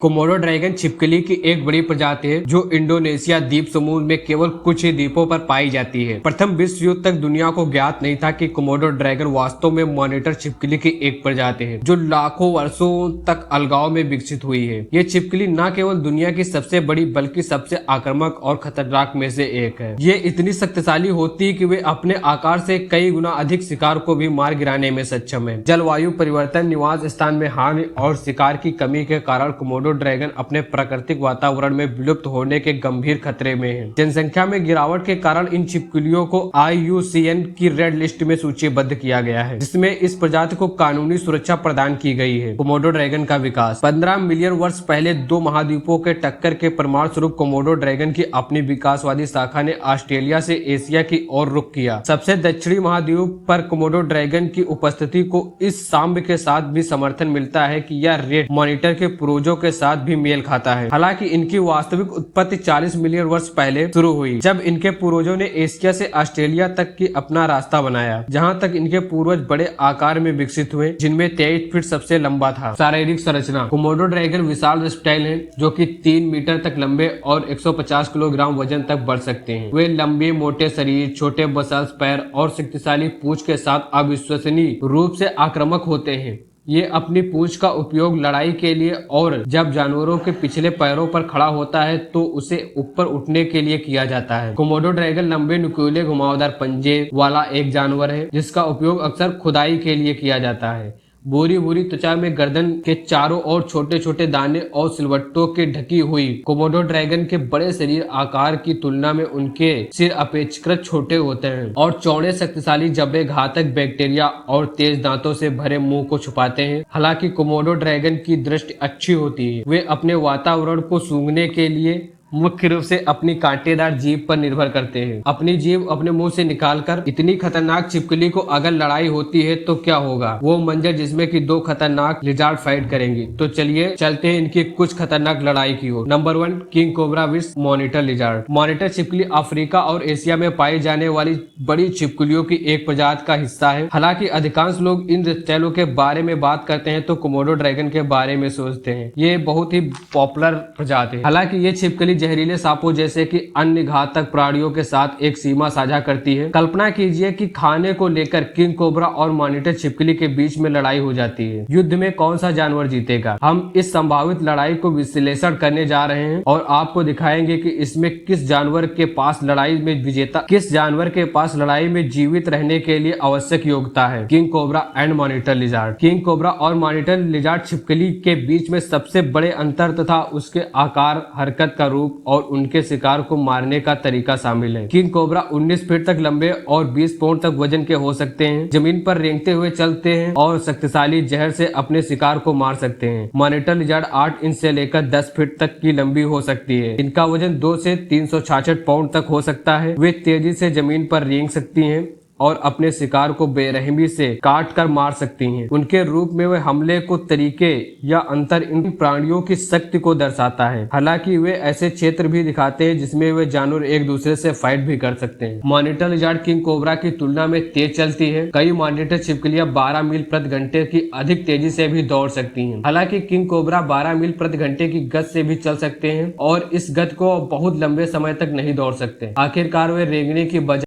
Komodo dragon छिपकली की एक बड़ी प्रजाति है जो इंडोनेशिया द्वीप समूह में केवल कुछ ही द्वीपों पर पाई जाती है। प्रथम विश्व युद्ध तक दुनिया को ज्ञात नहीं था कि कोमोडो ड्रैगन वास्तव में मॉनिटर छिपकली की एक प्रजाति है जो लाखों वर्षों तक अलगाव में विकसित हुई है। ये छिपकली न केवल दुनिया की सबसे बड़ी बल्कि सबसे आक्रामक और खतरनाक में से एक है। ये इतनी शक्तिशाली होती है कि वे अपने आकार से कई गुना अधिक शिकार को भी मार गिराने में सक्षम है। जलवायु परिवर्तन, निवास स्थान में हानि और शिकार की कमी के कारण कोमोडो ड्रैगन अपने प्राकृतिक वातावरण में विलुप्त होने के गंभीर खतरे में है। जनसंख्या में गिरावट के कारण इन छिपकलियों को IUCN की रेड लिस्ट में सूचीबद्ध किया गया है, जिसमें इस प्रजाति को कानूनी सुरक्षा प्रदान की गई है। कोमोडो ड्रैगन का विकास 15 मिलियन वर्ष पहले दो महाद्वीपों के टक्कर के परिणाम स्वरूप कोमोडो ड्रैगन की अपनी विकासवादी शाखा ने ऑस्ट्रेलिया से एशिया की ओर रुख किया। सबसे दक्षिणी महाद्वीप पर कोमोडो ड्रैगन की उपस्थिति को इस साम्य के साथ भी समर्थन मिलता है कि यह रेड मॉनिटर के पूर्वजों के साथ भी मेल खाता है। हालांकि इनकी वास्तविक उत्पत्ति 40 मिलियन वर्ष पहले शुरू हुई, जब इनके पूर्वजों ने एशिया से ऑस्ट्रेलिया तक की अपना रास्ता बनाया, जहां तक इनके पूर्वज बड़े आकार में विकसित हुए, जिनमें 23 फीट सबसे लंबा था। शारीरिक संरचना: कोमोडो ड्रैगन विशाल रेप्टाइल है जो कि 3 मीटर तक लंबे और 150 किलोग्राम वजन तक बढ़ सकते हैं। वे लंबे मोटे शरीर, छोटे बसल्स पैर और शक्तिशाली पूंछ के साथ अविश्वसनीय रूप से आक्रामक होते हैं। ये अपनी पूंछ का उपयोग लड़ाई के लिए और जब जानवरों के पिछले पैरों पर खड़ा होता है तो उसे ऊपर उठने के लिए किया जाता है। कोमोडो ड्रैगन लंबे नुकीले घुमावदार पंजे वाला एक जानवर है जिसका उपयोग अक्सर खुदाई के लिए किया जाता है। भूरी भूरी त्वचा में गर्दन के चारों ओर छोटे छोटे दाने और सिलवट्टों के ढकी हुई कोमोडो ड्रैगन के बड़े शरीर आकार की तुलना में उनके सिर अपेक्षाकृत छोटे होते हैं और चौड़े शक्तिशाली जबड़े घातक बैक्टीरिया और तेज दांतों से भरे मुंह को छुपाते हैं। हालांकि कोमोडो ड्रैगन की दृष्टि अच्छी होती है, वे अपने वातावरण को सूंघने के लिए मुख्य रूप से अपनी कांटेदार जीभ पर निर्भर करते हैं। अपनी जीभ अपने मुंह से निकालकर इतनी खतरनाक छिपकली को अगर लड़ाई होती है तो क्या होगा, वो मंजर जिसमें कि दो खतरनाक लिजार्ड फाइट करेंगी। तो चलिए चलते हैं इनकी कुछ खतरनाक लड़ाई की ओर। नंबर 1, किंग कोबरा विस मॉनिटर लिजार्ड। मॉनिटर छिपकली अफ्रीका और एशिया में पाई जाने वाली बड़ी छिपकलियों की एक प्रजाति का हिस्सा है। हालांकि अधिकांश लोग इन रेप्टाइलों के बारे में बात करते हैं तो कोमोडो ड्रैगन के बारे में सोचते हैं। ये बहुत ही पॉपुलर प्रजाति है। हालांकि ये छिपकली जहरीले सांपों जैसे कि अन्य घातक प्राणियों के साथ एक सीमा साझा करती है। कल्पना कीजिए कि खाने को लेकर किंग कोबरा और मॉनिटर छिपकली के बीच में लड़ाई हो जाती है। युद्ध में कौन सा जानवर जीतेगा? हम इस संभावित लड़ाई को विश्लेषण करने जा रहे हैं और आपको दिखाएंगे कि इसमें किस जानवर के पास लड़ाई में विजेता, किस जानवर के पास लड़ाई में जीवित रहने के लिए आवश्यक योग्यता है। King cobra and monitor lizard. King cobra और मॉनिटर लिजार्ड छिपकली के बीच में सबसे बड़े अंतर तथा उसके आकार, हरकत का रूप और उनके शिकार को मारने का तरीका शामिल है। किंग कोबरा 19 फीट तक लंबे और 20 पाउंड तक वजन के हो सकते हैं, जमीन पर रेंगते हुए चलते हैं और शक्तिशाली जहर से अपने शिकार को मार सकते हैं। मॉनिटर लिजार्ड 8 इंच से लेकर 10 फीट तक की लंबी हो सकती है। इनका वजन 2 से 366 पाउंड तक हो सकता है। वे तेजी से जमीन पर रेंग सकती हैं और अपने शिकार को बेरहमी से काट कर मार सकती हैं। उनके रूप में वे हमले को तरीके या अंतर इन प्राणियों की शक्ति को दर्शाता है। हालांकि वे ऐसे क्षेत्र भी दिखाते हैं जिसमें वे जानवर एक दूसरे से फाइट भी कर सकते हैं। मॉनिटर लिजार्ड किंग कोबरा की तुलना में तेज चलती है। कई मॉनिटर छिपकलियां 12 मील प्रति घंटे की अधिक तेजी से भी दौड़ सकती हैं। हालांकि किंग कोबरा 12 मील प्रति घंटे की गति से भी चल सकते हैं और इस गति को बहुत लंबे समय तक नहीं दौड़ सकते। आखिरकार वे रेंगने की बजाय